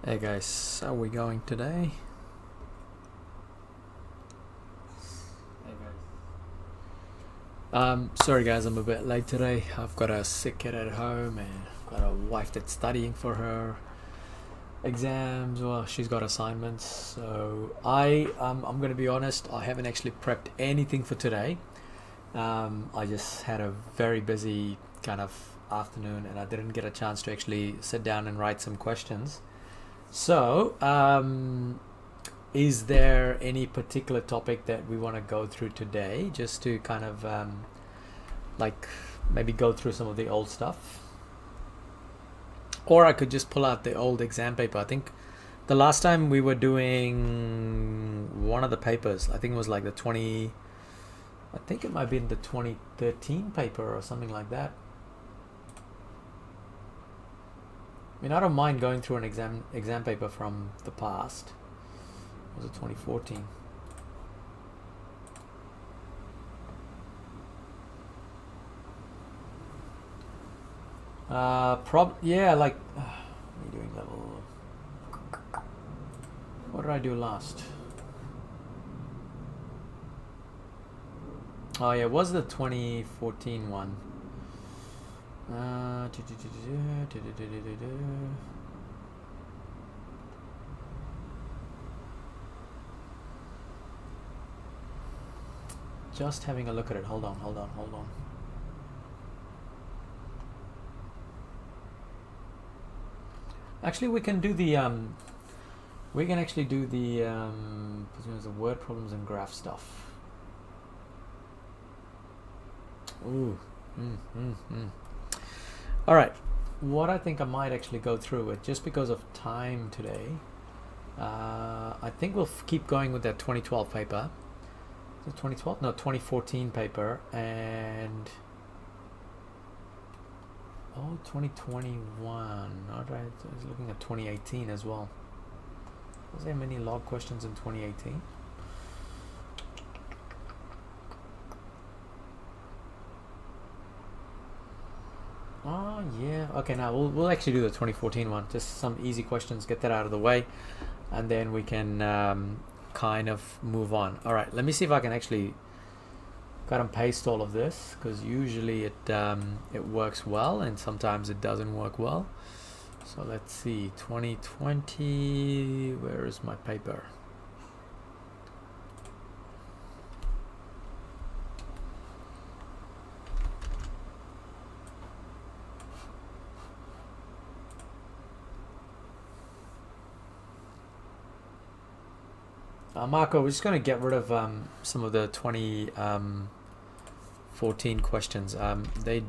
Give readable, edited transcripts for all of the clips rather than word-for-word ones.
Hey guys, how are we going today? Hey guys. Sorry guys, I'm a bit late today. I've got a sick kid at home and I've got a wife that's studying for her exams. Well, she's got assignments. So I'm gonna be honest, I haven't actually prepped anything for today. I just had a very busy kind of afternoon and I didn't get a chance to actually sit down and write some questions. So, is there any particular topic that we want to go through today, just to kind of like maybe go through some of the old stuff? Or I could just pull out the old exam paper. I think the last time we were doing one of the papers, I think it was like I think it might be in the 2013 paper or something like that. I mean, I don't mind going through an exam paper from the past. Was it 2014? Yeah, like doing level. What did I do last? Oh yeah, it was the 2014 one. Just having a look at it. Hold on. Actually, we can do the we can actually do the word problems and graph stuff. Ooh. All right. What I think I might actually go through it just because of time today. I think we'll keep going with that 2012 paper. Is it 2012? No, 2014 paper and 2021. All right, I was looking at 2018 as well. Was there many log questions in 2018? Oh yeah. Okay, now we'll actually do the 2014 one. Just some easy questions. Get that out of the way, and then we can kind of move on. All right. Let me see if I can actually cut and paste all of this, because usually it works well, and sometimes it doesn't work well. So let's see. 2020. Where is my paper? Marco, we're just going to get rid of some of the 2014 questions. They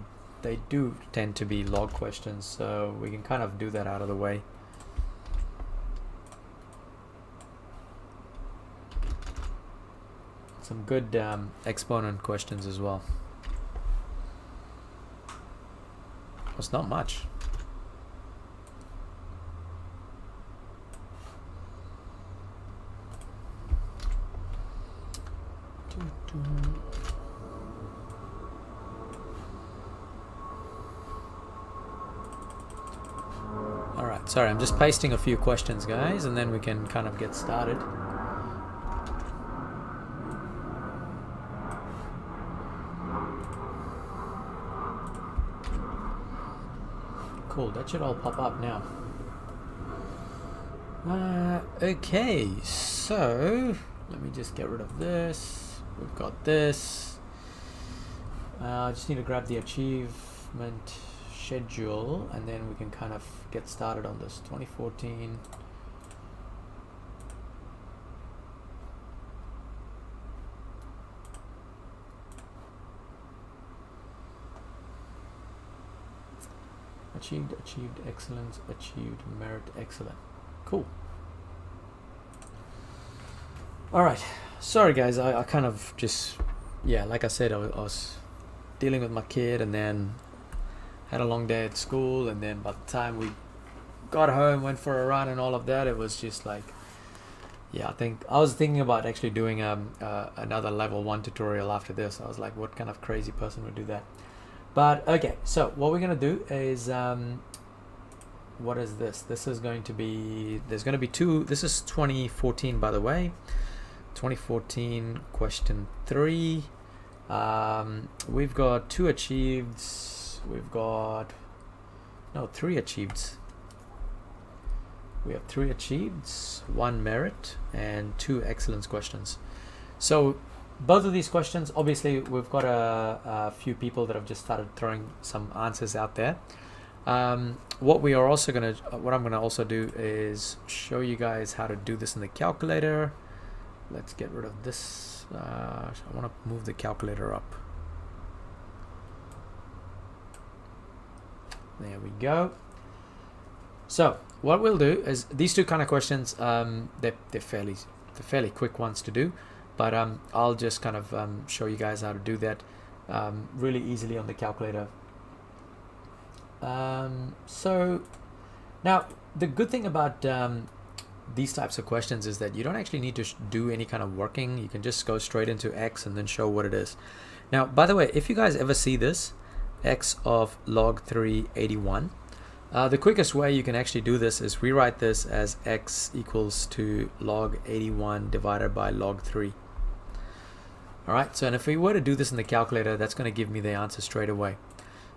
do tend to be log questions, so we can kind of do that out of the way. Some good exponent questions as well. It's not much. Alright, sorry, I'm just pasting a few questions, guys, and then we can kind of get started. Cool, that should all pop up now. Okay, so let me just get rid of this. We've got this. I just need to grab the achievement schedule, and then we can kind of get started on this. 2014. Achieved excellence, achieved merit, excellent. Cool. Alright, sorry guys, I kind of just, yeah, like I said, I was dealing with my kid, and then had a long day at school, and then by the time we got home, went for a run and all of that, it was just like, yeah, I think I was thinking about actually doing another level 1 tutorial after this. I was like, what kind of crazy person would do that? But okay, so what we're gonna do is what is this? This is going to be, there's going to be two. This is 2014, by the way. 2014 question 3. We've got 2 achieved. We've got, no, 3 achieved. We have 3 achieved, 1 merit, and 2 excellence questions. So both of these questions, obviously we've got a few people that have just started throwing some answers out there. What I'm gonna also do is show you guys how to do this in the calculator. Let's get rid of this. I want to move the calculator up. There we go. So what we'll do is these 2 kind of questions, they're fairly quick ones to do, but I'll just kind of show you guys how to do that really easily on the calculator. So now the good thing about these types of questions is that you don't actually need to do any kind of working. You can just go straight into x and then show what it is. Now, by the way, if you guys ever see this, x of log 3 81, the quickest way you can actually do this is rewrite this as x equals to log 81 divided by log 3. All right, so and if we were to do this in the calculator, that's going to give me the answer straight away.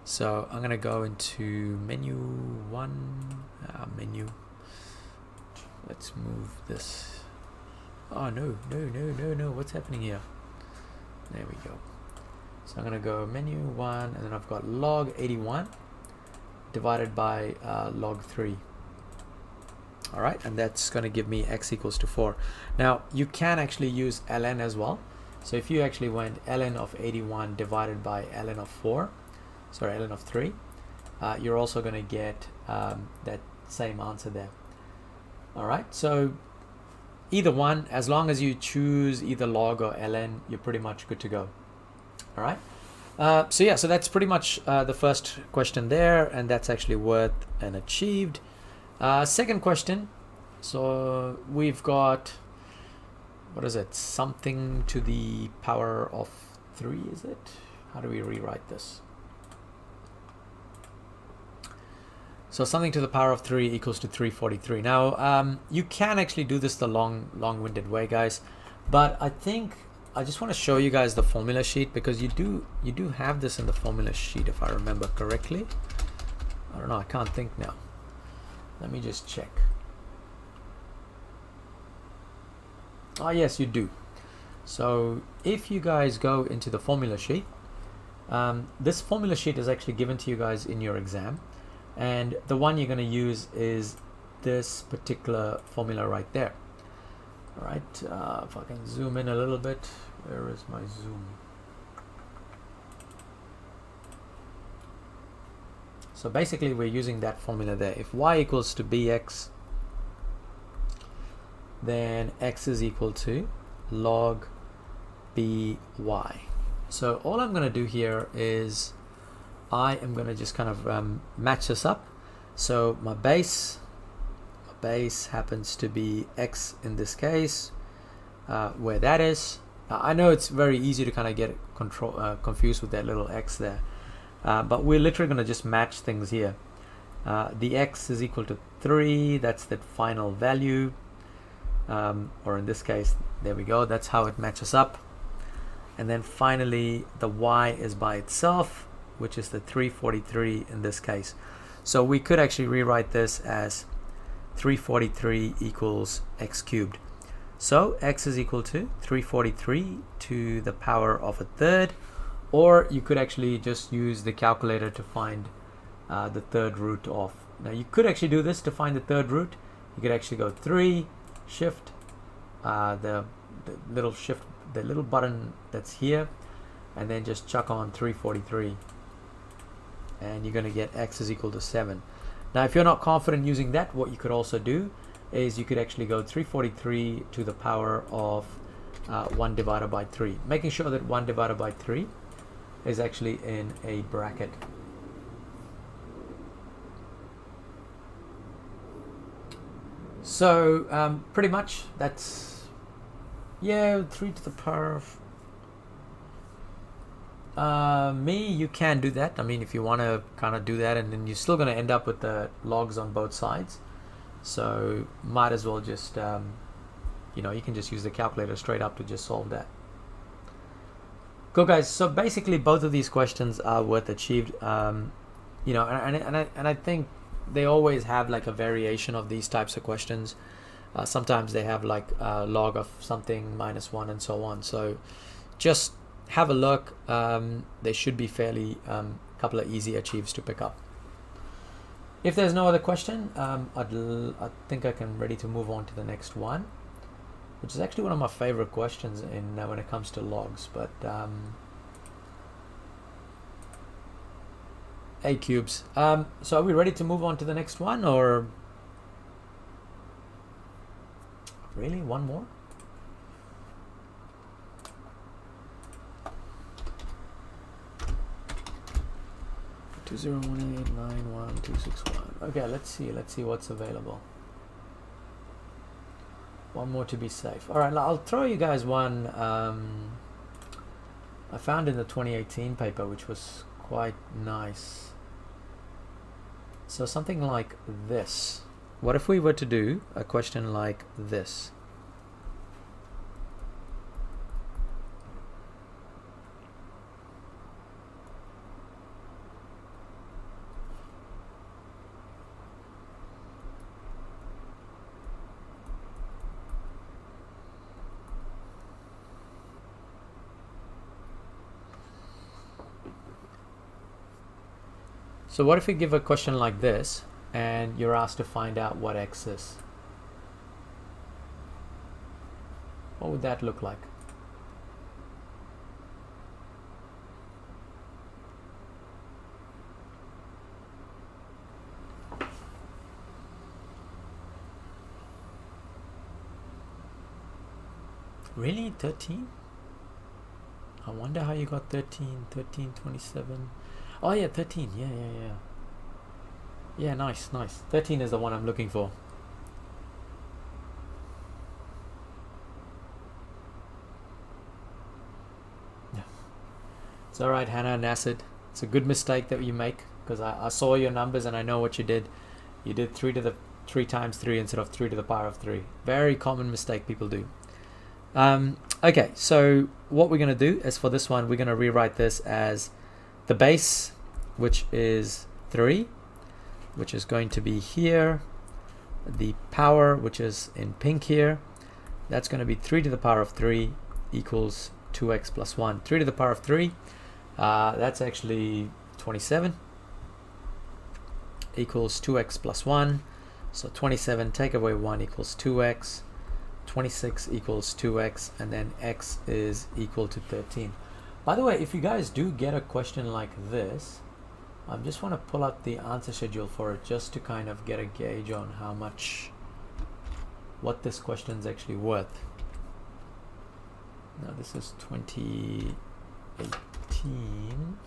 So I'm going to go into menu 1, menu. Let's move this. Oh, no, what's happening here? There we go. So I'm going to go menu 1, and then I've got log 81 divided by log 3. All right, and that's going to give me x equals to 4. Now, you can actually use ln as well. So if you actually went ln of 81 divided by ln of 4, sorry, ln of 3, you're also going to get that same answer there. All right, so either one, as long as you choose either log or ln, you're pretty much good to go. All right, so yeah, so that's pretty much the first question there, and that's actually worth and achieved. Second question, so we've got, what is it, something to the power of 3, is it? How do we rewrite this? So something to the power of 3 equals to 343. Now, you can actually do this the long-winded way, guys, but I think I just want to show you guys the formula sheet, because you do have this in the formula sheet, if I remember correctly. I don't know, I can't think now. Let me just check. Oh yes, you do. So if you guys go into the formula sheet, this formula sheet is actually given to you guys in your exam, and the one you're going to use is this particular formula right there. All right, if I can zoom in a little bit, where is my zoom? So basically we're using that formula there. If y equals to bx, then x is equal to log by. So all I'm going to do here is I am going to just kind of match this up. So my base happens to be x in this case, where that is. I know it's very easy to kind of get confused with that little x there, but we're literally going to just match things here. The x is equal to 3, that's the final value, or in this case, there we go, that's how it matches up. And then finally the y is by itself, which is the 343 in this case. So we could actually rewrite this as 343 equals x cubed. So x is equal to 343 to the power of a third, or you could actually just use the calculator to find the third root of. Now you could actually do this to find the third root. You could actually go 3 shift the little button that's here, and then just chuck on 343, and you're going to get x is equal to 7. Now if you're not confident using that, what you could also do is you could actually go 343 to the power of 1 divided by 3, making sure that 1 divided by 3 is actually in a bracket. So pretty much that's, yeah, 3 to the power of, Me, you can do that. I mean, if you want to kind of do that, and then you're still going to end up with the logs on both sides. So might as well just, you know, you can just use the calculator straight up to just solve that. Cool, guys. So basically, both of these questions are worth achieved. You know, and I think they always have like a variation of these types of questions. Sometimes they have like log of something -1 and so on. So just have a look. They should be fairly couple of easy achieves to pick up. If there's no other question, I think I can ready to move on to the next one, which is actually one of my favorite questions in when it comes to logs. But A cubes. So are we ready to move on to the next one, or really one more? Two zero one eight nine one two six one. Okay, let's see what's available. One more to be safe. All right, I'll throw you guys one I found in the 2018 paper, which was quite nice. So something like this. What if we were to do a question like this? So what if we give a question like this and you're asked to find out what x is? What would that look like? Really? 13? I wonder how you got 13, 27. Oh yeah, 13. Yeah, nice. 13 is the one I'm looking for. Yeah. It's alright, Hannah and Acid. It's a good mistake that you make, because I saw your numbers and I know what you did. You did 3 times 3 instead of 3 to the power of 3. Very common mistake people do. Okay, so what we're going to do is, for this one, we're going to rewrite this as the base, which is 3, which is going to be here. The power, which is in pink here, that's going to be 3 to the power of 3 equals 2x plus 1. 3 to the power of 3, that's actually 27, equals 2x plus 1. So 27, take away 1 equals 2x. 26 equals 2x, and then x is equal to 13. By the way, if you guys do get a question like this, I just want to pull up the answer schedule for it, just to kind of get a gauge on how much, what this question is actually worth. Now this is 2018.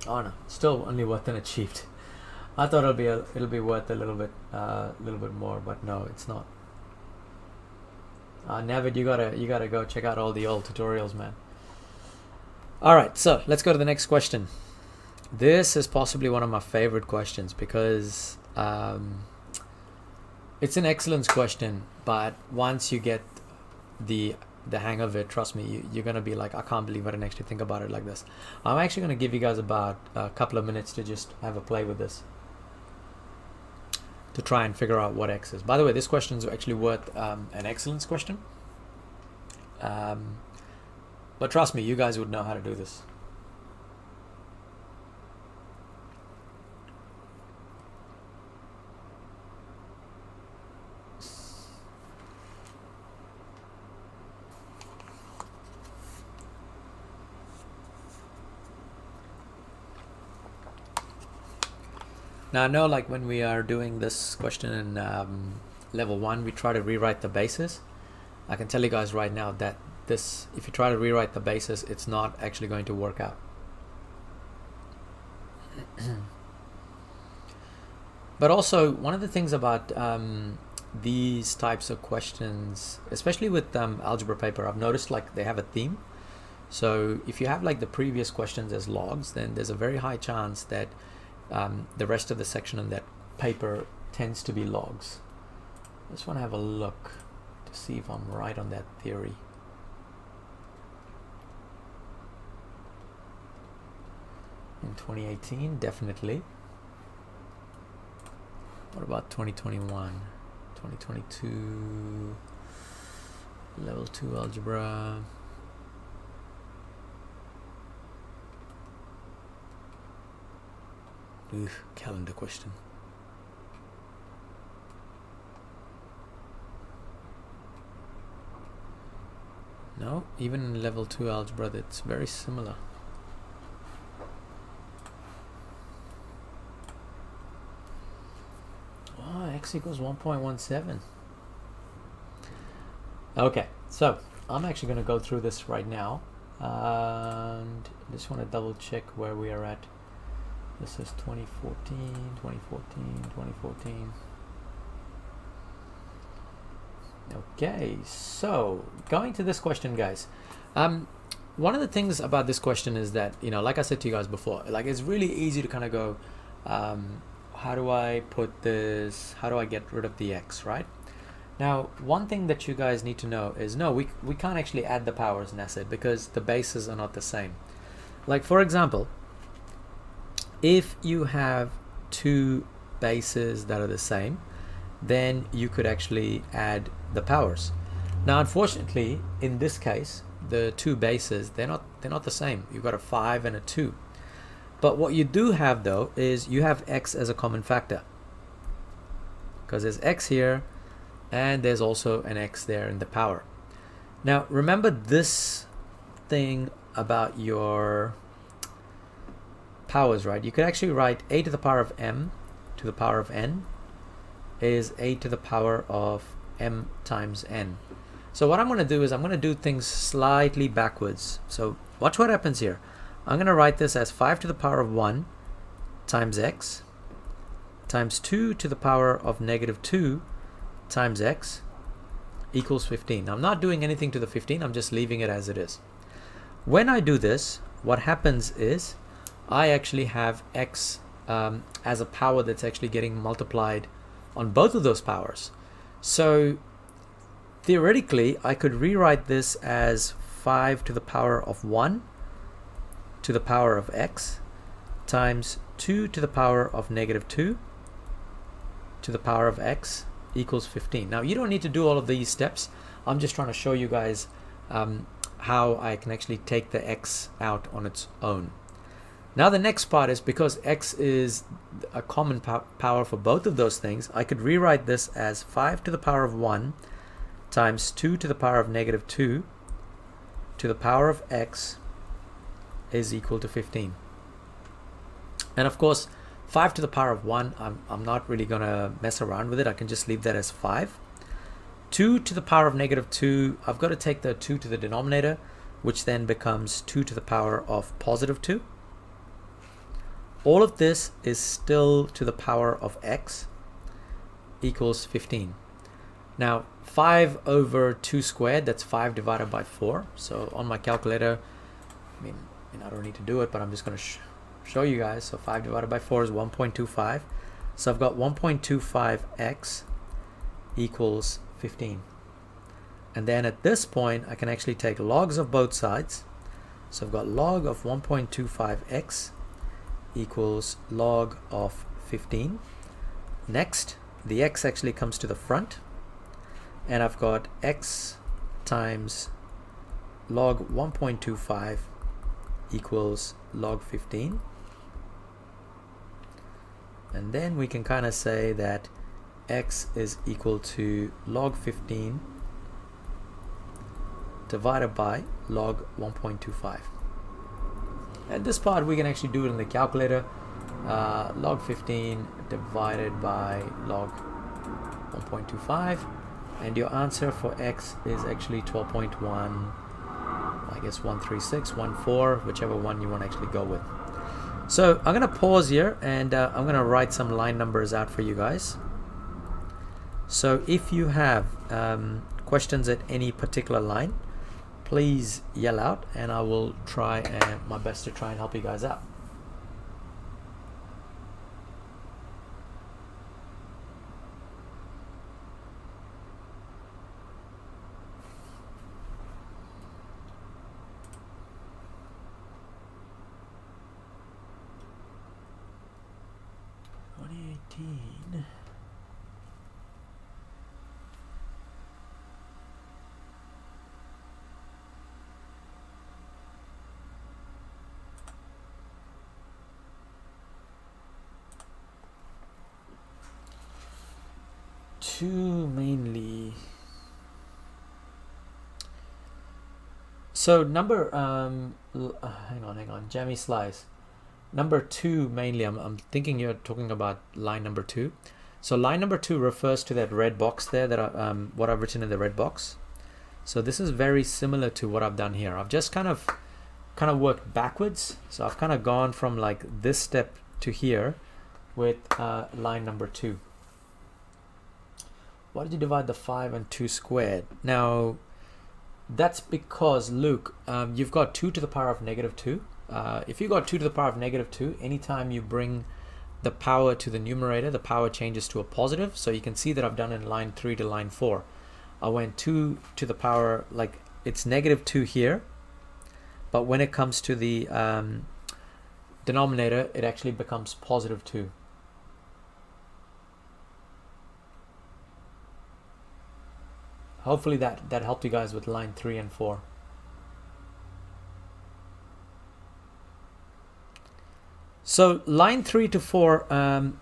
Oh no, still only worth and achieved. I thought it'll be worth a little bit more, but no, it's not. Navid, you gotta go check out all the old tutorials, man. All right, so let's go to the next question. This is possibly one of my favorite questions, because it's an excellence question, but once you get the hang of it, trust me, you're gonna be like, I can't believe I didn't actually think about it like this. I'm actually gonna give you guys about a couple of minutes to just have a play with this, to try and figure out what x is. By the way, this question is actually worth an excellence question, but trust me, you guys would know how to do this. Now I know, like, when we are doing this question in level 1, we try to rewrite the basis. I can tell you guys right now that this, if you try to rewrite the basis, it's not actually going to work out. But also, one of the things about these types of questions, especially with algebra paper, I've noticed like they have a theme. So if you have like the previous questions as logs, then there's a very high chance that the rest of the section on that paper tends to be logs. I just want to have a look to see if I'm right on that theory. In 2018, definitely. What about 2021? 2022, level 2 algebra. Calendar question. No, even in level 2 algebra, that's very similar. Oh, x equals 1.17. Okay, so I'm actually going to go through this right now, and just want to double check where we are at. This is 2014, 2014, 2014. Okay, so going to this question, guys. One of the things about this question is that, you know, like I said to you guys before, like it's really easy to kind of go, how do I put this, how do I get rid of the x, right? Now, one thing that you guys need to know is, no, we can't actually add the powers in acid because the bases are not the same. Like, for example, if you have two bases that are the same, then you could actually add the powers. Now, unfortunately, in this case, the two bases, they're not the same. You've got a 5 and a 2. But what you do have, though, is you have x as a common factor, because there's x here and there's also an x there in the power. Now, remember this thing about your powers, right? You could actually write a to the power of m to the power of n is a to the power of m times n. So what I'm going to do is I'm going to do things slightly backwards. So watch what happens here. I'm going to write this as 5 to the power of 1 times x times 2 to the power of negative 2 times x equals 15. Now, I'm not doing anything to the 15. I'm just leaving it as it is. When I do this, what happens is I actually have x as a power that's actually getting multiplied on both of those powers. So theoretically, I could rewrite this as 5 to the power of 1 to the power of x times 2 to the power of negative 2 to the power of x equals 15. Now, you don't need to do all of these steps. I'm just trying to show you guys how I can actually take the x out on its own. Now, the next part is, because x is a common power for both of those things, I could rewrite this as 5 to the power of 1 times 2 to the power of negative 2 to the power of x is equal to 15. And of course, 5 to the power of 1, I'm not really going to mess around with it. I can just leave that as 5. 2 to the power of negative 2, I've got to take the 2 to the denominator, which then becomes 2 to the power of positive 2. All of this is still to the power of x equals 15. Now, 5 over 2 squared, that's 5 divided by 4. So on my calculator, I don't need to do it, but I'm just going to show you guys. So 5 divided by 4 is 1.25. So I've got 1.25x equals 15. And then at this point, I can actually take logs of both sides. So I've got log of 1.25x equals log of 15. Next, the x actually comes to the front, and I've got x times log 1.25 equals log 15. And then we can kind of say that x is equal to log 15 divided by log 1.25. At this part, we can actually do it in the calculator. Log 15 divided by log 1.25, and your answer for x is actually 12.1, I guess 136, 14, whichever one you want to actually go with. So I'm gonna pause here and I'm gonna write some line numbers out for you guys. So if you have questions at any particular line, please yell out and I will try my best to try and help you guys out. Two mainly. So number hang on, Jammy Slice. Number 2 mainly, I'm thinking you're talking about line number 2. So line number 2 refers to that red box there, that what I've written in the red box. So this is very similar to what I've done here. I've just kind of worked backwards. So I've kind of gone from like this step to here with line number 2. Why did you divide the 5 and 2 squared? Now, that's because, Luke, you've got 2 to the power of negative 2. If you got 2 to the power of negative 2, anytime you bring the power to the numerator, the power changes to a positive. So you can see that I've done in line 3 to line 4. I went 2 to the power, like it's negative 2 here. But when it comes to the denominator, it actually becomes positive 2. Hopefully that helped you guys with line 3 and 4. So line 3 to 4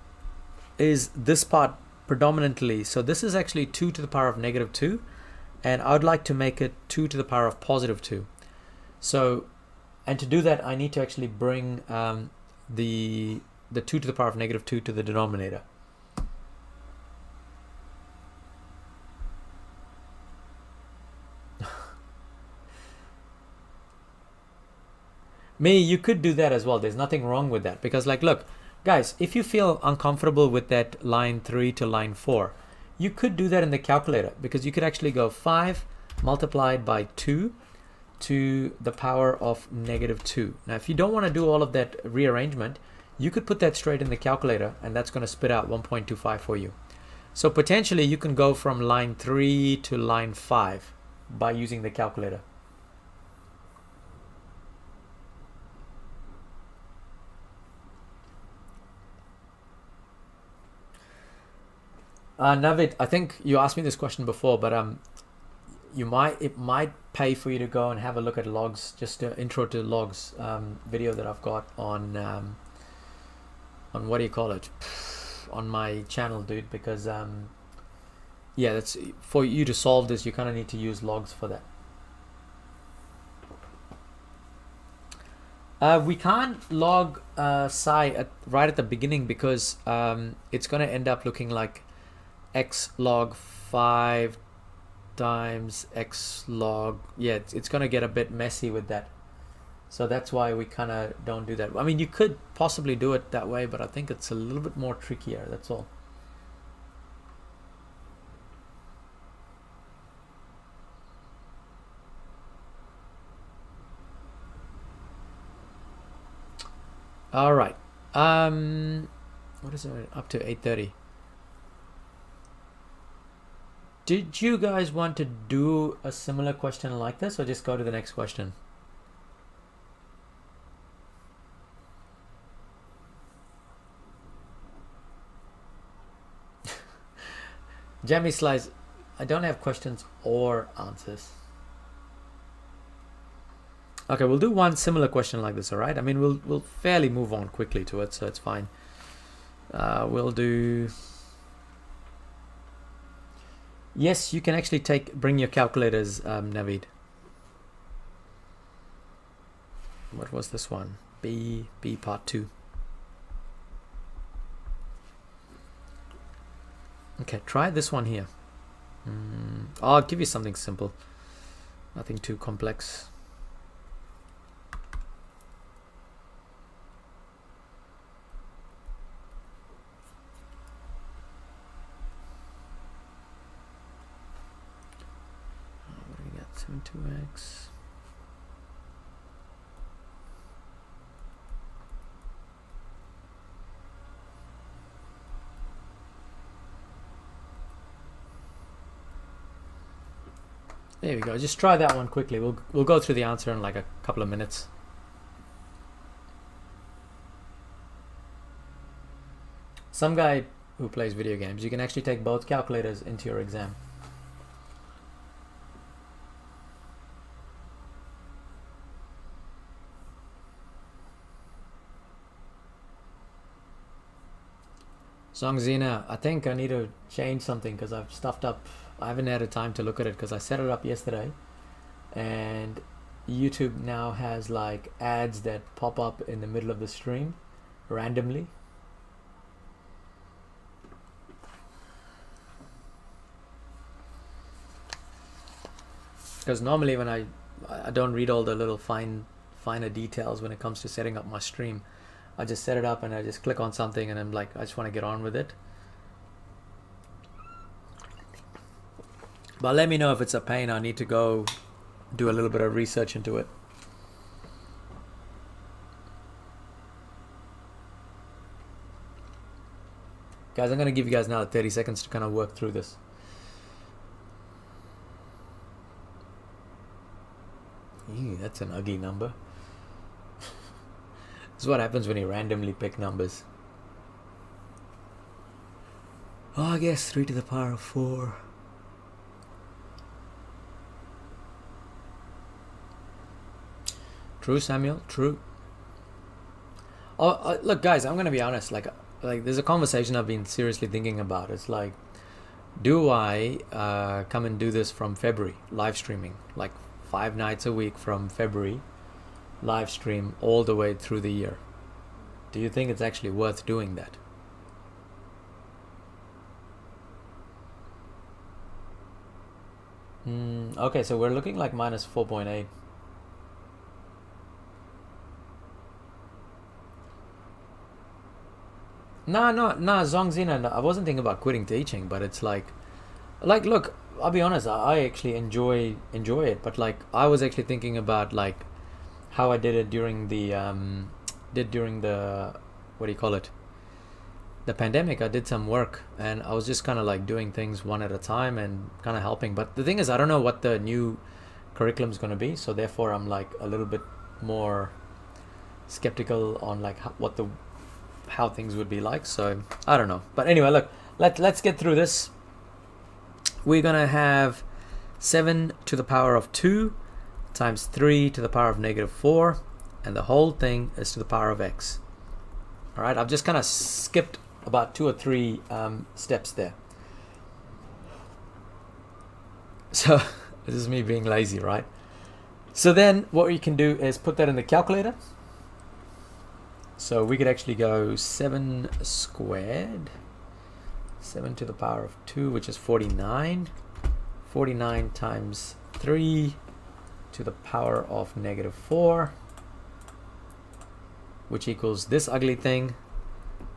is this part predominantly. So this is actually 2 to the power of negative 2. And I would like to make it 2 to the power of positive 2. So, and to do that, I need to actually bring the 2 to the power of negative 2 to the denominator. Me, you could do that as well. There's nothing wrong with that, because like, look, guys, if you feel uncomfortable with that line 3 to line 4, you could do that in the calculator, because you could actually go 5 multiplied by 2 to the power of negative 2. Now, if you don't want to do all of that rearrangement, you could put that straight in the calculator, and that's going to spit out 1.25 for you. So potentially you can go from line 3 to line 5 by using the calculator. Navid, I think you asked me this question before, but it might pay for you to go and have a look at logs, just an intro to logs video that I've got on what do you call it, on my channel, dude, because yeah, that's for you to solve this, you kind of need to use logs for that. We can't log psi right at the beginning, because it's going to end up looking like x log 5 times x log, yeah, it's going to get a bit messy with that. So that's why we kind of don't do that. I mean, you could possibly do it that way, but I think it's a little bit more trickier, that's all. All right. What is it? Up to 8:30. Did you guys want to do a similar question like this, or just go to the next question? Jamie Slice, I don't have questions or answers. Okay, we'll do one similar question like this, all right? I mean, we'll fairly move on quickly to it, so it's fine. We'll do... Yes, you can actually bring your calculators, Navid. What was this one? B part 2. Okay, try this one here. I'll give you something simple. Nothing too complex. 72x. There we go. Just try that one quickly. We'll go through the answer in like a couple of minutes. Some guy who plays video games, you can actually take both calculators into your exam. Zongzina, I think I need to change something because I've stuffed up. I haven't had a time to look at it because I set it up yesterday, and YouTube now has like ads that pop up in the middle of the stream randomly. Because normally when I don't read all the little finer details when it comes to setting up my stream. I just set it up and I just click on something and I'm like, I just want to get on with it. But let me know if it's a pain. I need to go do a little bit of research into it. Guys, I'm going to give you guys another 30 seconds to kind of work through this. Ew, that's an ugly number. This is what happens when you randomly pick numbers. Oh, I guess 3 to the power of 4. True, Samuel, true. Oh, look, guys, I'm going to be honest. Like there's a conversation I've been seriously thinking about. It's like, do I come and do this from February, live streaming, like 5 nights a week from February, live stream all the way through the year? Do you think it's actually worth doing that? Okay, so we're looking like minus 4.8. Nah, Zongzina, no, I wasn't thinking about quitting teaching, but it's like, look, I'll be honest, I actually enjoy it, but like, I was actually thinking about like how I did it during the, what do you call it? The pandemic. I did some work and I was just kind of like doing things one at a time and kind of helping. But the thing is, I don't know what the new curriculum is going to be. So therefore I'm like a little bit more skeptical on like how things would be like. So I don't know. But anyway, look, let's get through this. We're going to have 7 to the power of 2 times 3 to the power of negative 4. And the whole thing is to the power of x. All right, I've just kind of skipped about 2 or 3 steps there. So this is me being lazy, right? So then what you can do is put that in the calculator. So we could actually go 7 squared, 7 to the power of 2, which is 49. 49 times 3 to the power of negative 4, which equals this ugly thing,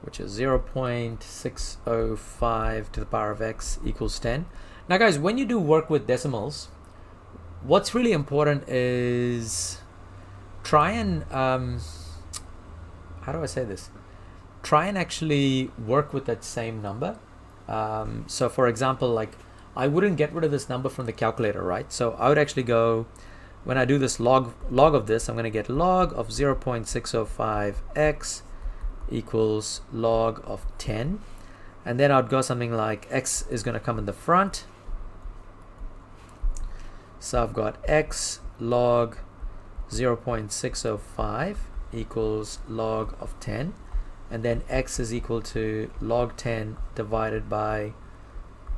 which is 0.605 to the power of x equals 10. Now guys, when you do work with decimals, what's really important is try and, how do I say this? Try and actually work with that same number. So for example, like I wouldn't get rid of this number from the calculator, right? So I would actually go, when I do this log of this, I'm going to get log of 0.605x equals log of 10. And then I'd go something like x is going to come in the front. So I've got x log 0.605 equals log of 10. And then x is equal to log 10 divided by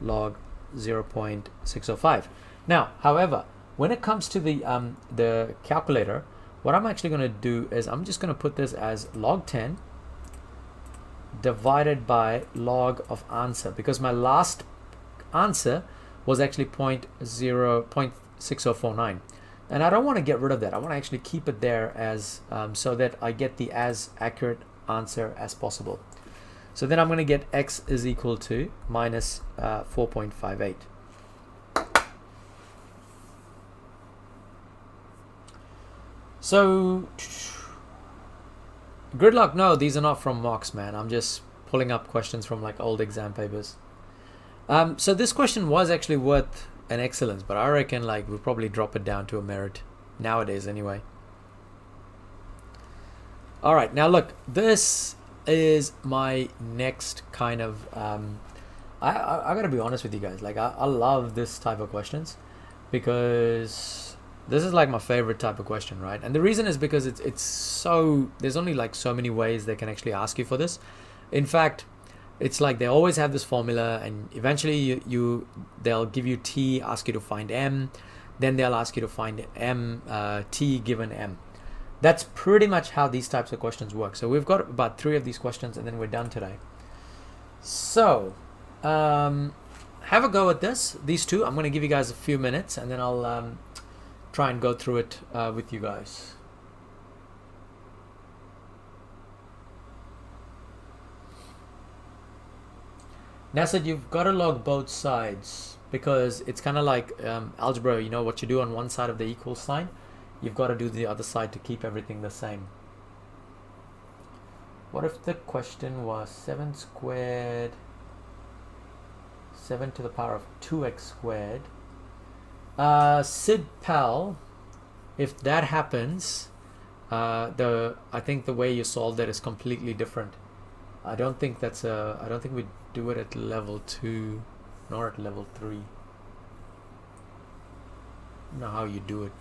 log 0.605. Now, however, when it comes to the calculator, what I'm actually going to do is I'm just going to put this as log 10 divided by log of answer, because my last answer was actually 0.6049. And I don't want to get rid of that. I want to actually keep it there as so that I get the as accurate answer as possible. So then I'm going to get x is equal to minus 4.58. So, Gridlock, no, these are not from mocks, man. I'm just pulling up questions from like old exam papers. So this question was actually worth an excellence, but I reckon like we'll probably drop it down to a merit nowadays anyway. All right, now look, this is my next kind of I gotta be honest with you guys, like I love this type of questions because this is like my favorite type of question, right? And the reason is because it's so, there's only like so many ways they can actually ask you for this. In fact, it's like they always have this formula, and eventually they'll give you t, ask you to find m, then they'll ask you to find m, t given m. That's pretty much how these types of questions work. So we've got about 3 of these questions and then we're done today. So have a go at these 2. I'm going to give you guys a few minutes and then I'll try and go through it with you guys. Now said you've got to log both sides because it's kind of like algebra, you know, what you do on one side of the equal sign, you've got to do the other side to keep everything the same. What if the question was 7 squared, 7 to the power of 2x squared? Sid Pal, if that happens, I think the way you solve that is completely different. I don't think we do it at level 2 nor at level 3. I don't know how you do it.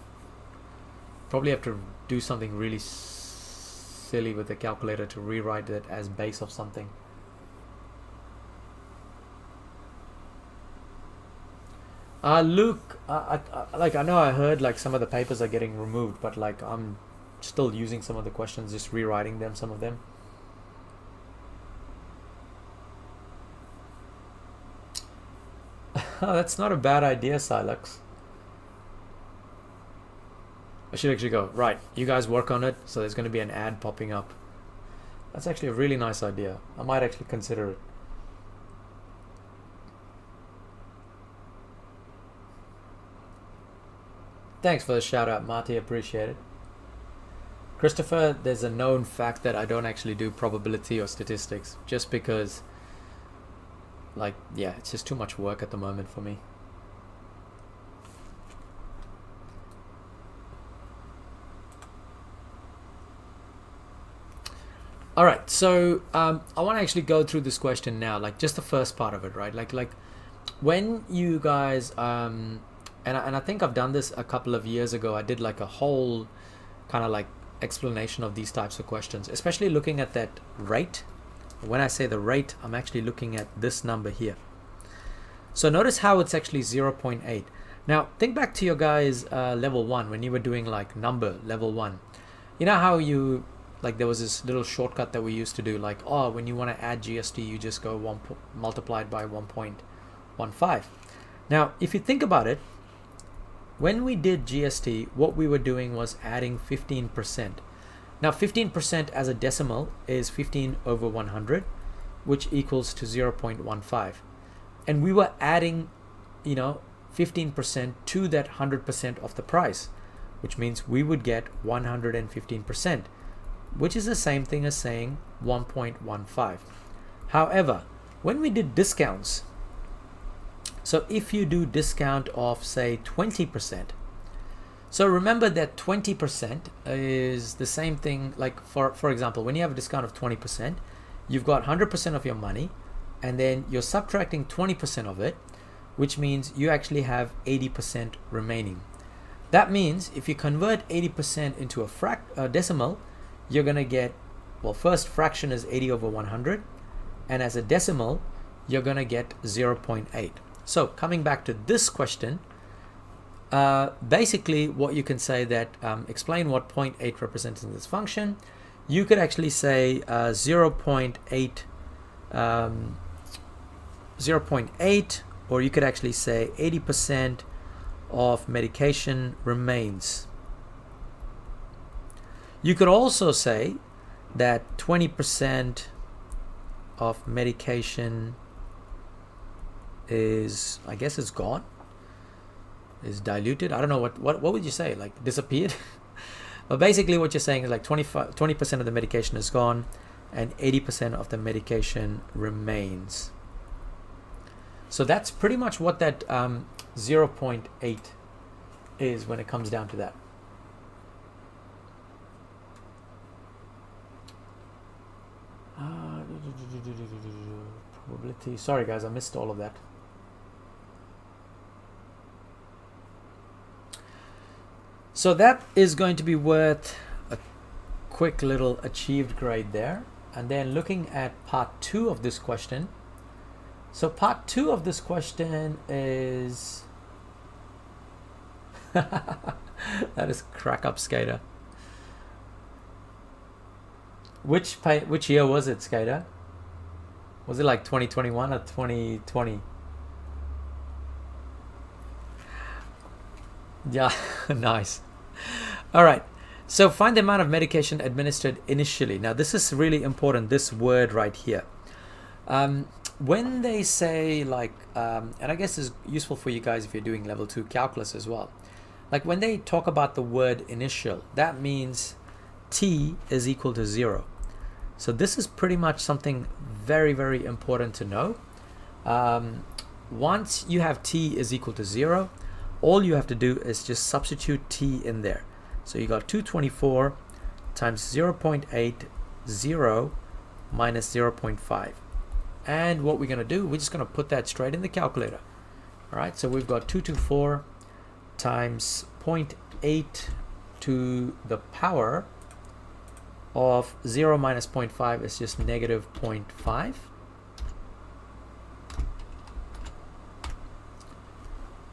Probably have to do something really silly with the calculator to rewrite it as base of something. Luke, I know I heard like some of the papers are getting removed, but like I'm still using some of the questions, just rewriting them, some of them. Oh, that's not a bad idea, Silex. I should actually go, right, you guys work on it, so there's going to be an ad popping up. That's actually a really nice idea. I might actually consider it. Thanks for the shout out, Marty, appreciate it. Christopher, there's a known fact that I don't actually do probability or statistics, just because, like, yeah, it's just too much work at the moment for me. All right, so I want to actually go through this question now, like just the first part of it, right? Like when you guys, and I think I've done this a couple of years ago. I did like a whole kind of like explanation of these types of questions, especially looking at that rate. When I say the rate, I'm actually looking at this number here. So notice how it's actually 0.8. Now think back to your guys level 1 when you were doing like number level 1. You know how you, like there was this little shortcut that we used to do, like, oh, when you want to add GST, you just go multiplied by 1.15. Now, if you think about it, when we did GST, what we were doing was adding 15%. Now, 15% as a decimal is 15 over 100, which equals to 0.15. And we were adding, 15% to that 100% of the price, which means we would get 115%. Which is the same thing as saying 1.15. However, when we did discounts, so if you do discount of say 20%, so remember that 20% is the same thing, like for example, when you have a discount of 20%, you've got 100% of your money, and then you're subtracting 20% of it, which means you actually have 80% remaining. That means if you convert 80% into a decimal, you're going to get, well, first fraction is 80 over 100, and as a decimal, you're going to get 0.8. So coming back to this question, basically what you can say that, explain what 0.8 represents in this function. You could actually say 0.8, 0.8, or you could actually say 80% of medication remains. You could also say that 20% of medication is, I guess it's gone, is diluted. I don't know, what would you say, like disappeared? But basically what you're saying is like 20% of the medication is gone and 80% of the medication remains. So that's pretty much what that 0.8 is when it comes down to that. Probability. Sorry guys, I missed all of that. So that is going to be worth a quick little achieved grade there. And then looking at part 2 of this question. So part 2 of this question is that is crack up, Skater. Which year was it, Skater? Was it like 2021 or 2020? Yeah, nice. All right, so find the amount of medication administered initially. Now this is really important, this word right here. When they say like, and I guess it's useful for you guys if you're doing level 2 calculus as well. Like when they talk about the word initial, that means t is equal to 0. So this is pretty much something very, very important to know. Once you have t is equal to 0, all you have to do is just substitute t in there. So you got 224 times 0.80 minus 0.5. And what we're going to do, we're just going to put that straight in the calculator. All right, so we've got 224 times 0.8 to the power of 0 minus 0.5 is just negative 0.5.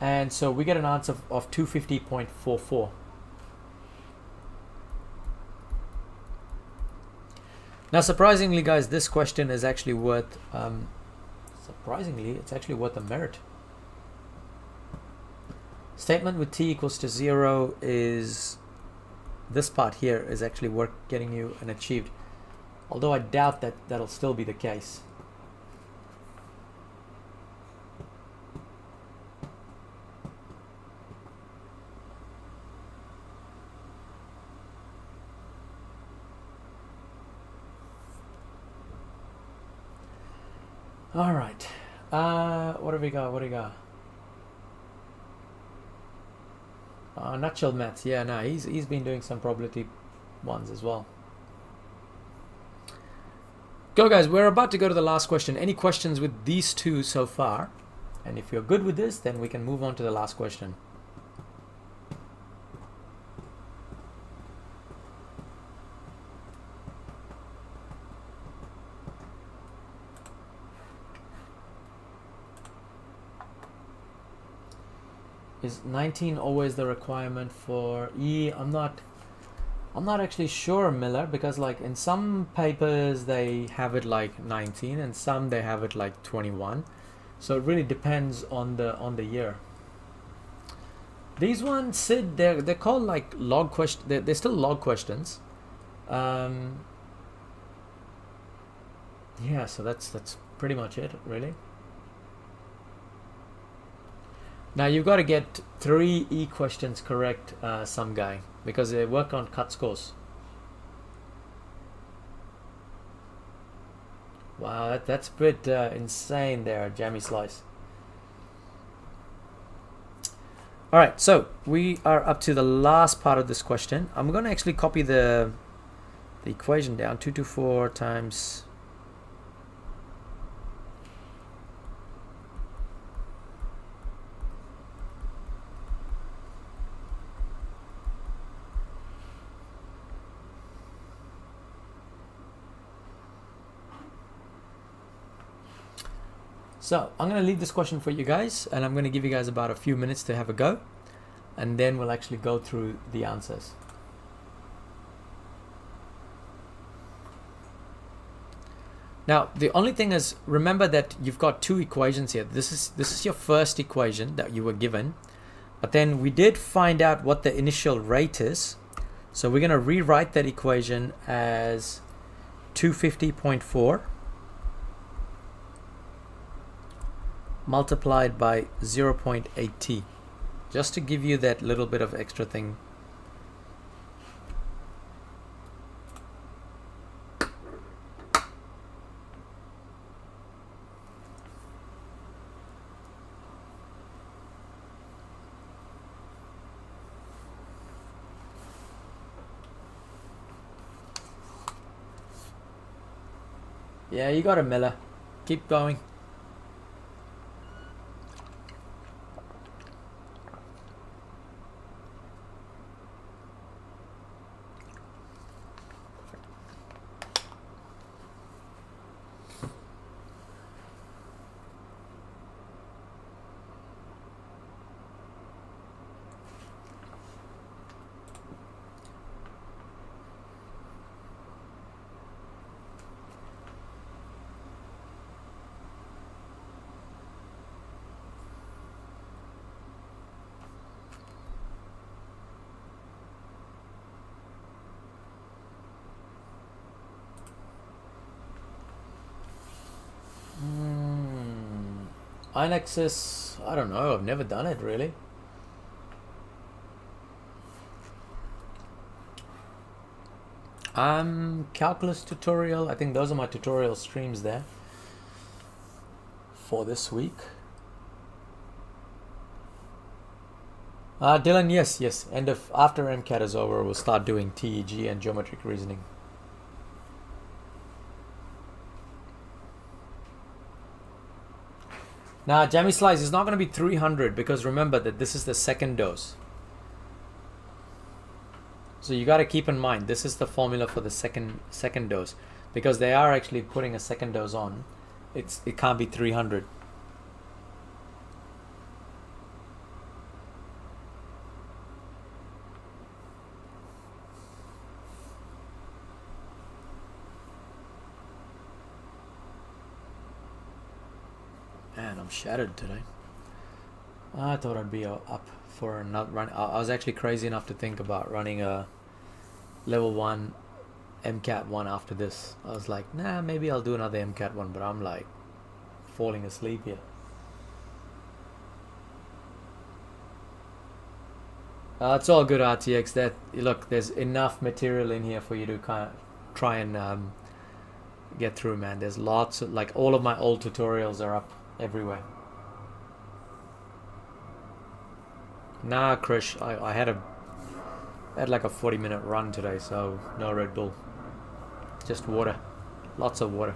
And so we get an answer of 250.44. Now surprisingly guys, this question is actually worth, surprisingly, it's actually worth a merit. Statement with t equals to 0 is, this part here is actually worth getting you an achieved. Although I doubt that that'll still be the case. All right, what have we got? What do we got? Nutshell maths. Yeah, no, he's been doing some probability ones as well. Go guys, we're about to go to the last question. Any questions with these two so far? And if you're good with this, then we can move on to the last question. Is 19 always the requirement for E? I'm not actually sure, Miller, because like in some papers they have it like 19 and some they have it like 21. So it really depends on the year. These ones, Sid, they're called like log question. They're still log questions. Yeah, so that's pretty much it, really. Now you've got to get 3 E questions correct, some guy, because they work on cut scores. Wow, that's a bit insane there, Jammy Slice. All right, so we are up to the last part of this question. I'm going to actually copy the equation down. 224 times So I'm going to leave this question for you guys, and I'm going to give you guys about a few minutes to have a go, and then we'll actually go through the answers. Now the only thing is, remember that you've got 2 equations here. This is your first equation that you were given, but then we did find out what the initial rate is, so we're going to rewrite that equation as 250.4 multiplied by 0.8t, just to give you that little bit of extra thing. Yeah, you got it, Miller. Keep going. Inexus, I don't know, I've never done it really. Calculus tutorial, I think those are my tutorial streams there for this week. Dylan, yes, after MCAT is over, we'll start doing TEG and geometric reasoning. Now, Jammy Slice is not going to be 300 because remember that this is the second dose. So you got to keep in mind this is the formula for the second dose, because they are actually putting a second dose on. It can't be 300. Man, I'm shattered today. I thought I'd be up for not run. I was actually crazy enough to think about running a level 1 MCAT one after this. I was like, nah, maybe I'll do another MCAT one, but I'm like falling asleep here. It's all good, RTX. That look, there's enough material in here for you to kind of try and get through, man. There's lots of, like, all of my old tutorials are up everywhere. Nah, Krish, I had like a 40-minute run today, so no Red Bull, just water, lots of water.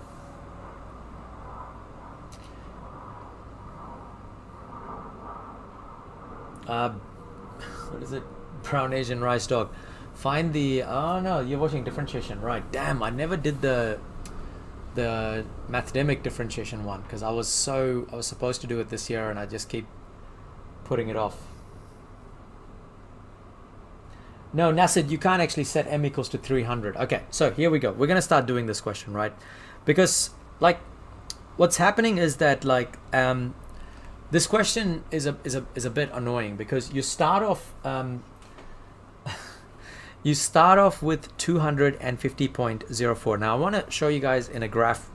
What is it? Brown Asian rice dog. Find the, oh no, you're watching differentiation, right? Damn, I never did the mathematical differentiation one because I was supposed to do it this year and I just keep putting it off. No, Nasid, you can't actually set m equals to 300. Okay, so here we go. We're gonna start doing this question, right? Because like, what's happening is that like this question is a bit annoying because you start off with 250.04. Now I want to show you guys in a graph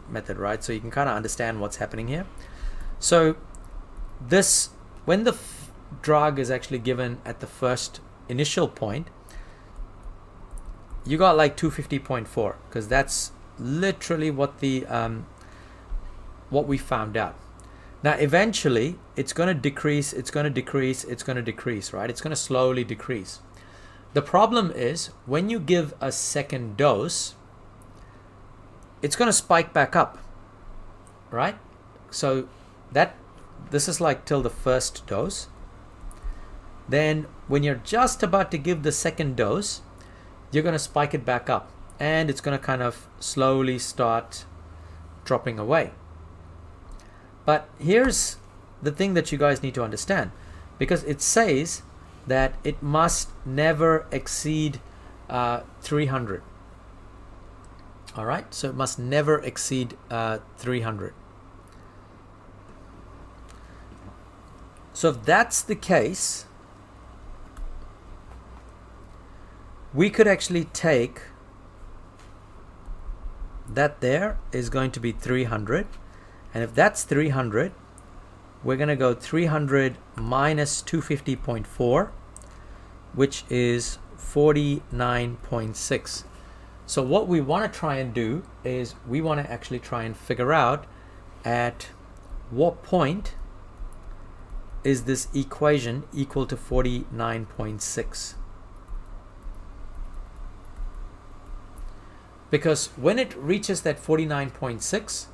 method, right? So you can kind of understand what's happening here. So this, when the drug is actually given at the first initial point, you got like 250.4 because that's literally what the what we found out. Now eventually it's going to decrease, right? It's going to slowly decrease. The problem is when you give a second dose, it's going to spike back up, right? So this is like till the first dose. Then when you're just about to give the second dose, you're going to spike it back up and it's going to kind of slowly start dropping away. But here's the thing that you guys need to understand, because it says that it must never exceed 300. All right, so it must never exceed 300. So if that's the case, we could actually take that there is going to be 300. And if that's 300, we're going to go 300 minus 250.4, which is 49.6. So what we want to try and do is we want to actually try and figure out at what point is this equation equal to 49.6. because when it reaches that 49.6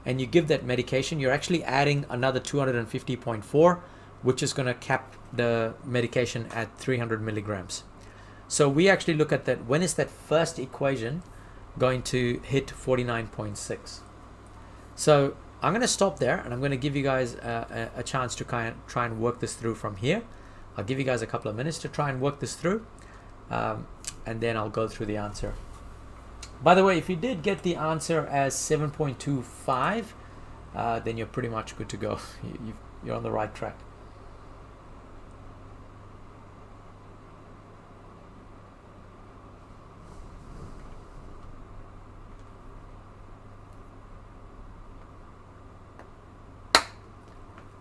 and you give that medication, you're actually adding another 250.4, which is going to cap the medication at 300 milligrams. So we actually look at that, when is that first equation going to hit 49.6? So I'm going to stop there, and I'm going to give you guys a chance to try and work this through from here. I'll give you guys a couple of minutes to try and work this through, and then I'll go through the answer. By the way, if you did get the answer as 7.25, then you're pretty much good to go. You're on the right track.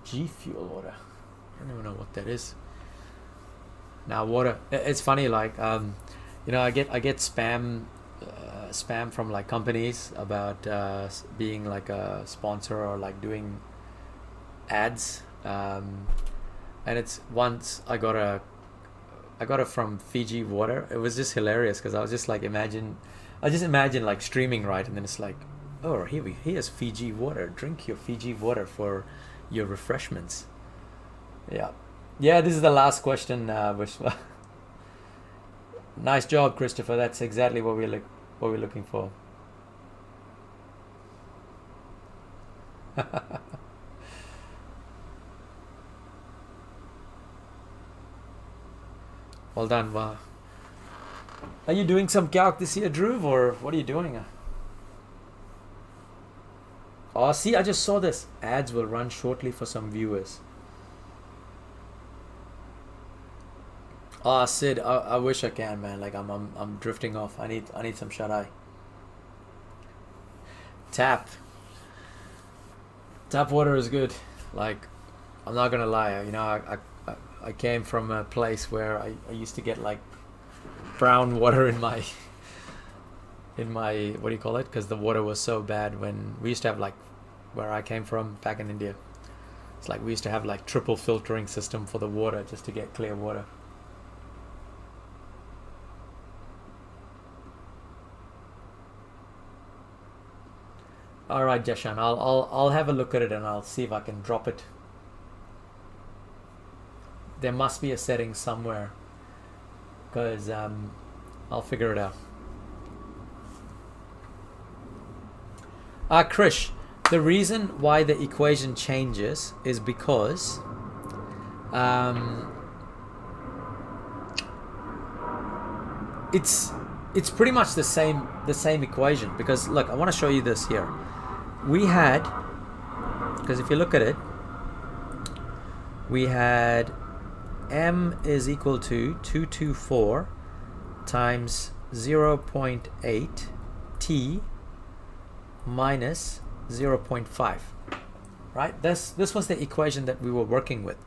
G Fuel water. I don't even know what that is. Now water. It's funny, like you know, I get spam from like companies about being like a sponsor or like doing ads, and it's once I got it from Fiji water. It was just hilarious because I was just like imagine like streaming, right, and then it's like, oh, here's Fiji water. Drink your Fiji water for your refreshments. Yeah, this is the last question, Vishwa. Nice job, Christopher. That's exactly what we're looking for. Well done. Wow. Are you doing some calc this year, Dhruv, or what are you doing? Oh, see, I just saw this. Ads will run shortly for some viewers. Oh, Sid, I wish I can, man. Like I'm drifting off. I need some shut eye. Tap water is good. Like, I'm not gonna lie. You know, I came from a place where I used to get like brown water in my what do you call it? Because the water was so bad when we used to have, like, where I came from back in India. It's like we used to have like triple filtering system for the water just to get clear water. All right, Jashan, I'll have a look at it and I'll see if I can drop it. There must be a setting somewhere, because I'll figure it out. Krish, the reason why the equation changes is because it's pretty much the same equation. Because look, I want to show you this here. We had, because if you look at it, we had m is equal to 224 times 0.8 t minus 0.5, right? This was the equation that we were working with.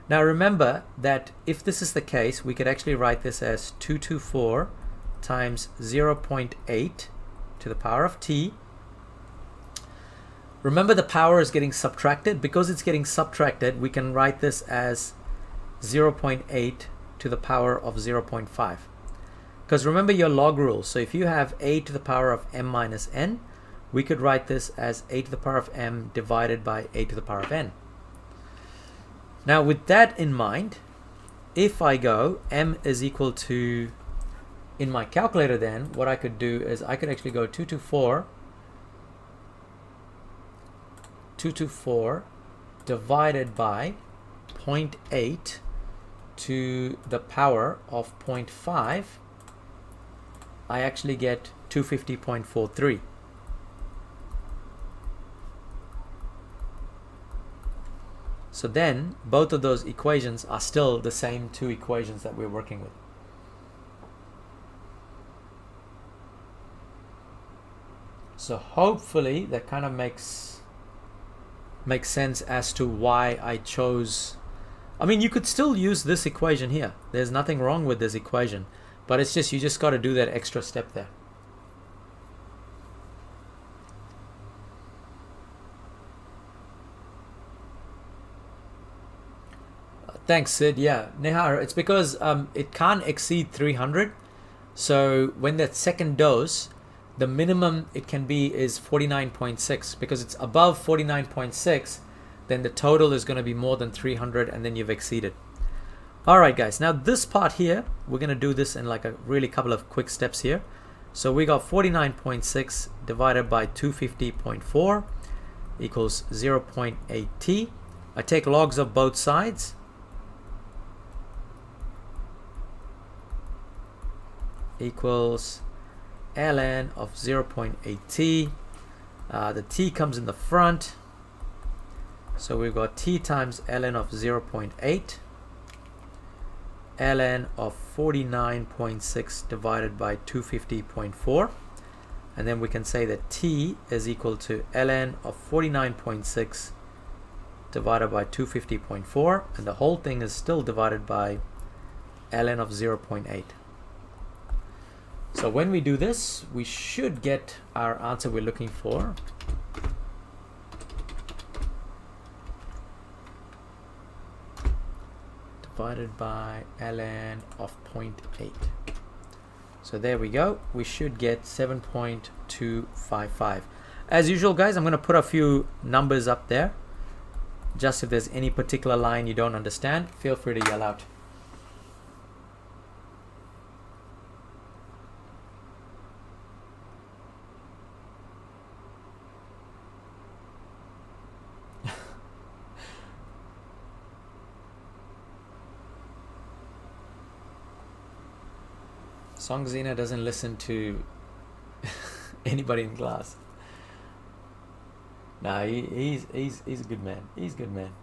Now remember that if this is the case, we could actually write this as 224 times 0.8 to the power of t. Remember, the power is getting subtracted. Because it's getting subtracted, we can write this as 0.8 to the power of 0.5. Because remember your log rule. So if you have a to the power of m minus n, we could write this as a to the power of m divided by a to the power of n. Now with that in mind, if I go m is equal to, in my calculator, then what I could do is I could actually go 224 divided by 0.8 to the power of 0.5. I actually get 250.43. So then both of those equations are still the same two equations that we're working with. So hopefully that kind of makes sense as to why I chose. I mean, you could still use this equation here. There's nothing wrong with this equation, but it's just, you just got to do that extra step there. Thanks, Sid. Yeah, Nehar, it's because it can't exceed 300. So when that second dose, the minimum it can be is 49.6, because it's above 49.6, then the total is going to be more than 300, and then you've exceeded. All right, guys, now this part here, we're going to do this in like a really couple of quick steps here. So we got 49.6 divided by 250.4 equals 0.8t. I take logs of both sides. Equals ln of 0.8t. The t comes in the front. So we've got t times ln of 0.8. ln of 49.6 divided by 250.4, and then we can say that t is equal to ln of 49.6 divided by 250.4, and the whole thing is still divided by ln of 0.8. So when we do this, we should get our answer we're looking for. Divided by ln of 0.8. So there we go. We should get 7.255. As usual, guys, I'm going to put a few numbers up there. Just if there's any particular line you don't understand, feel free to yell out. Songzina doesn't listen to anybody in class. Nah, he's a good man. He's a good man.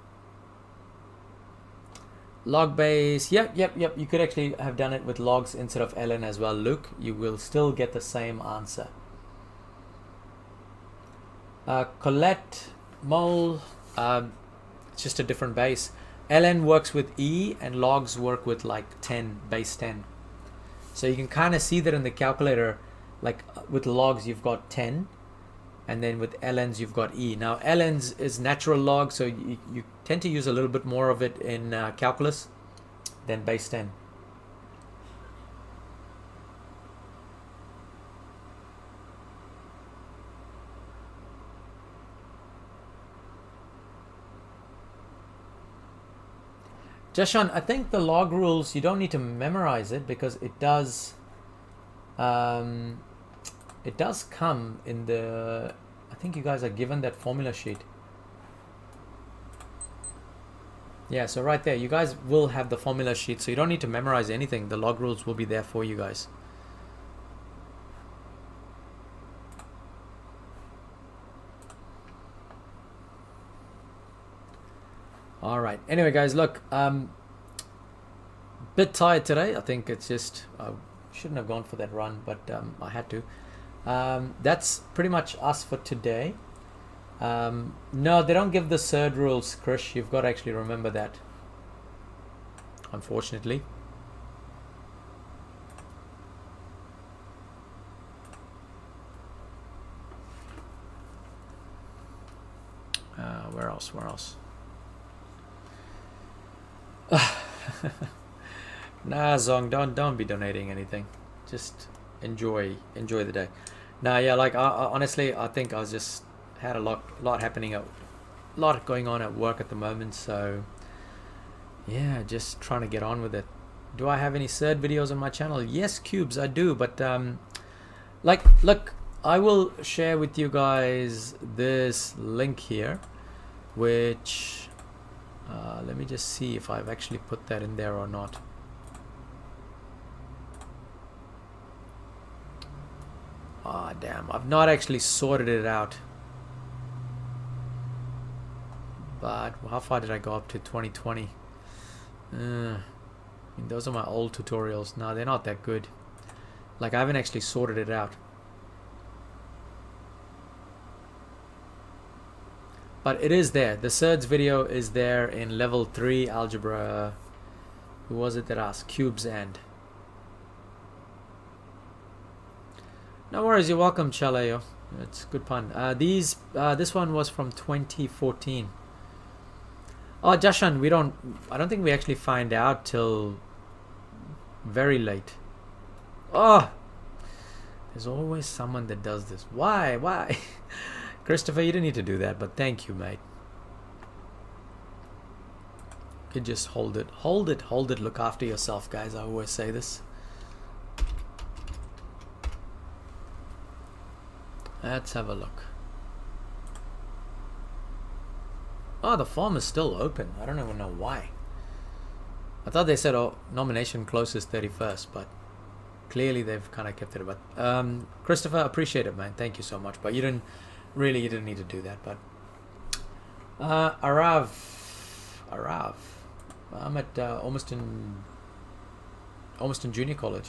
Log base. Yep. You could actually have done it with logs instead of ln as well, Luke. You will still get the same answer. Colette mole. It's just a different base. ln works with e, and logs work with like 10, base 10. So you can kind of see that in the calculator, like with logs you've got 10, and then with ln's you've got e. Now ln's is natural log, so you tend to use a little bit more of it in calculus than base 10. Jashan, I think the log rules, you don't need to memorize it, because it does come in the, I think you guys are given that formula sheet. Yeah, so right there, you guys will have the formula sheet, so you don't need to memorize anything. The log rules will be there for you guys. All right. Anyway, guys, look, bit tired today. I think it's just, I shouldn't have gone for that run, but I had to. That's pretty much us for today. No, they don't give the third rules, Krish. You've got to actually remember that, unfortunately. Where else? Nah, Zong, don't be donating anything. Just enjoy the day. Nah, yeah, like honestly, I think I was just had a lot happening, a lot going on at work at the moment. So yeah, just trying to get on with it. Do I have any third videos on my channel? Yes, Cubes, I do. But like, look, I will share with you guys this link here, which. Let me just see if I've actually put that in there or not. Ah, damn, I've not actually sorted it out. But how far did I go up to? 2020? I mean, those are my old tutorials. No, they're not that good. Like, I haven't actually sorted it out. But it is there. The surds video is there in level 3 algebra. Who was it that asked? Cubes and. No worries, you're welcome, Chalayo. It's a good pun. This one was from 2014. Oh, Jashan, I don't think we actually find out till very late. Oh, There's always someone that does this. Why? Christopher, you didn't need to do that, but thank you, mate. You could just hold it. Look after yourself, guys. I always say this. Let's have a look. Oh, the form is still open. I don't even know why. I thought they said, oh, nomination closes 31st, but clearly they've kind of kept it. But Christopher, appreciate it, man. Thank you so much. But you didn't need to do that. But Arav, I'm at Ormiston Junior College.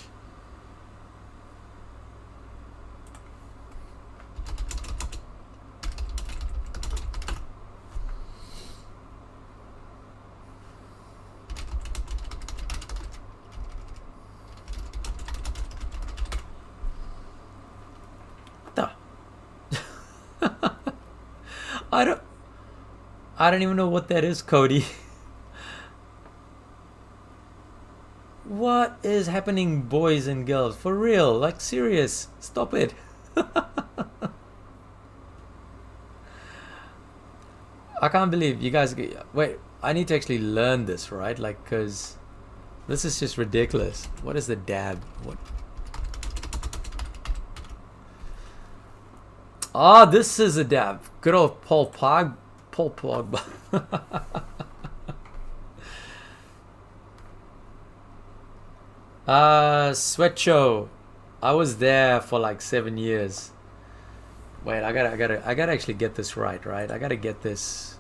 I don't even know what that is, Cody. What is happening, boys and girls? For real, like serious. Stop it. I can't believe you guys. Wait, I need to actually learn this, right? Like, cause this is just ridiculous. What is the dab? What? Ah, this is a dab. Good old Paul Pogba. Sweat show. I was there for like 7 years. Wait, I gotta actually get this right? I gotta get this.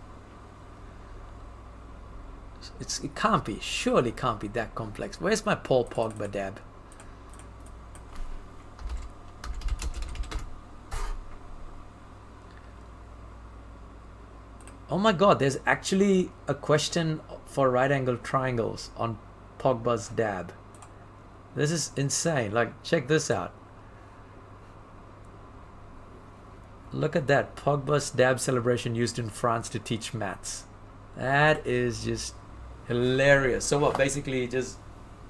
It can't be. Surely can't be that complex. Where's my Paul Pogba dab? Oh my god, there's actually a question for right angle triangles on Pogba's dab. This is insane. Like, check this out. Look at that. Pogba's dab celebration used in France to teach maths. That is just hilarious. So what, basically he just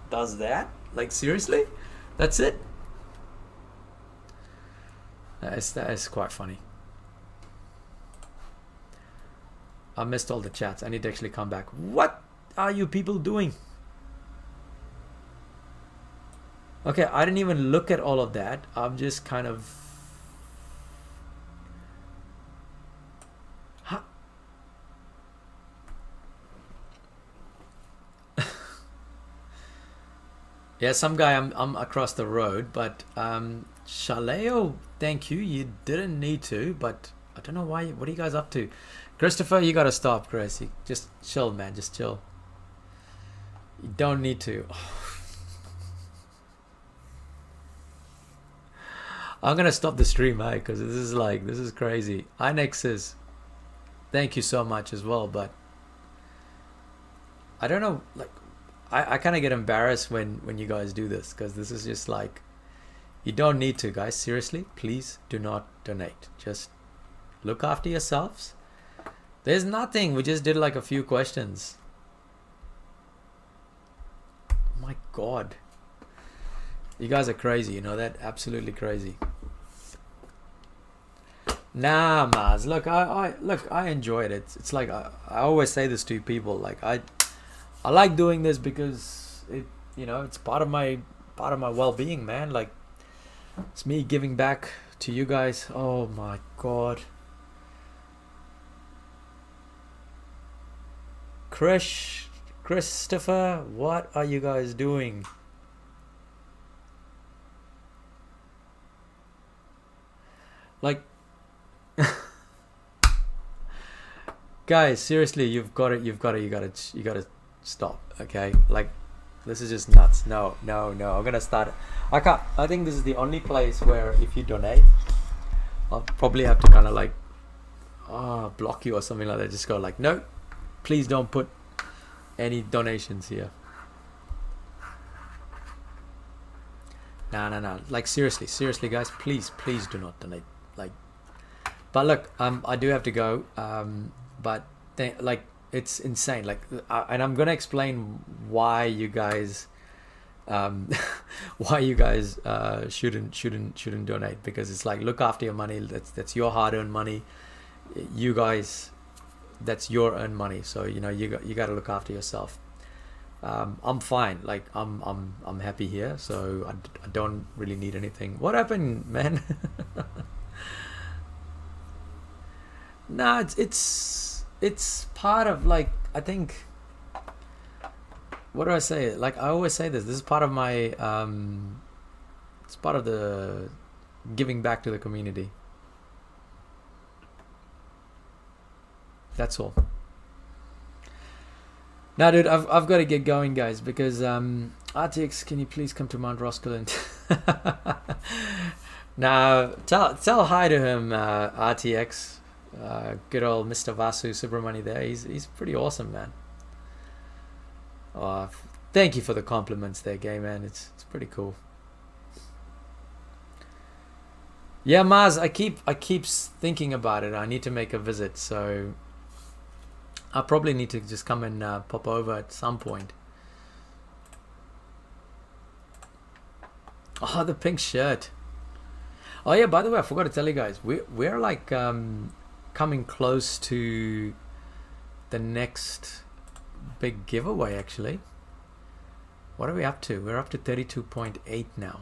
does that? Like, seriously? That's it? That is quite funny. I missed all the chats. I need to actually come back. What are you people doing? Okay, I didn't even look at all of that. I'm just kind of... Huh? Yeah, some guy I'm across the road, but Shaleo, thank you. You didn't need to, but I don't know why. What are you guys up to? Christopher, you gotta stop, Chris. You just chill, man. Just chill. You don't need to. I'm gonna stop the stream, mate, because this is crazy. Inexes, thank you so much as well, but I don't know. Like, I kind of get embarrassed when you guys do this, because this is just like, you don't need to, guys. Seriously, please do not donate. Just look after yourselves. There's nothing. We just did like a few questions. Oh my god. You guys are crazy, you know that? Absolutely crazy. Nah, Maz. Look, I enjoy it. It's like I always say this to people. Like I like doing this because it's part of my well-being, man. Like, it's me giving back to you guys. Oh my god. Christopher, what are you guys doing? Like, guys, seriously, you gotta stop, okay? Like, this is just nuts. No, I'm gonna start. I think this is the only place where if you donate, I'll probably have to kind of like block you or something like that. Just go like, no, please don't put any donations here. No. Like, seriously, guys, please do not donate. Like, but look, I do have to go. But like, it's insane. Like, and I'm gonna explain why you guys um, why you guys shouldn't donate, because it's like, look after your money. That's your hard-earned money. You guys, that's your earned money. So you got to look after yourself. I'm fine. Like I'm happy here. So I don't really need anything. What happened, man? Nah, it's part of, like, I think, what do I say? Like, I always say this. This is part of my it's part of the giving back to the community. That's all. Now, dude, I've got to get going, guys, because RTX, can you please come to Mount Roskill? Now, tell hi to him, RTX. Good old Mr. Vasu Subramani there. He's pretty awesome, man. Oh, thank you for the compliments there, gay man. It's pretty cool. Yeah, Maz, I keep thinking about it. I need to make a visit, so I probably need to just come and pop over at some point. Oh, the pink shirt. Oh yeah, by the way, I forgot to tell you guys, we're like coming close to the next big giveaway, actually. What are we up to? We're up to 32.8 now.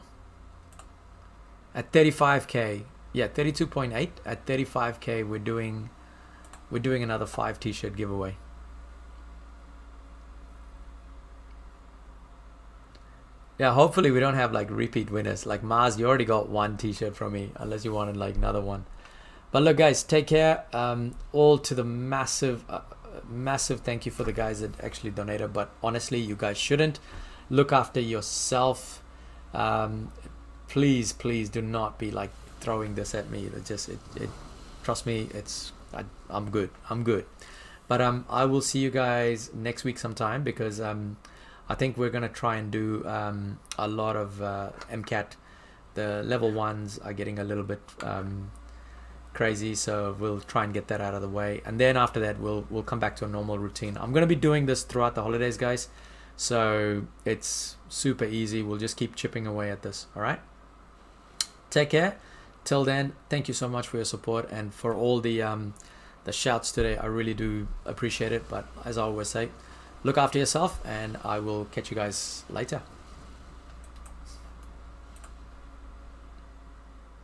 At 35k, yeah, 32.8. At 35k, we're doing another 5 t-shirt giveaway. Yeah, hopefully we don't have like repeat winners. Like Mars, you already got 1 t-shirt from me, unless you wanted like another one. But look, guys, take care. All to the massive thank you for the guys that actually donated. But honestly, you guys shouldn't. Look after yourself. Please do not be like throwing this at me. It trust me, I'm good. But I will see you guys next week sometime, because I think we're gonna try and do a lot of MCAT. The level 1s are getting a little bit crazy, so we'll try and get that out of the way, and then after that we'll come back to a normal routine. I'm gonna be doing this throughout the holidays, guys, so it's super easy. We'll just keep chipping away at this. All right, take care. Till then, thank you so much for your support and for all the shouts today. I really do appreciate it. But as I always say, look after yourself, and I will catch you guys later.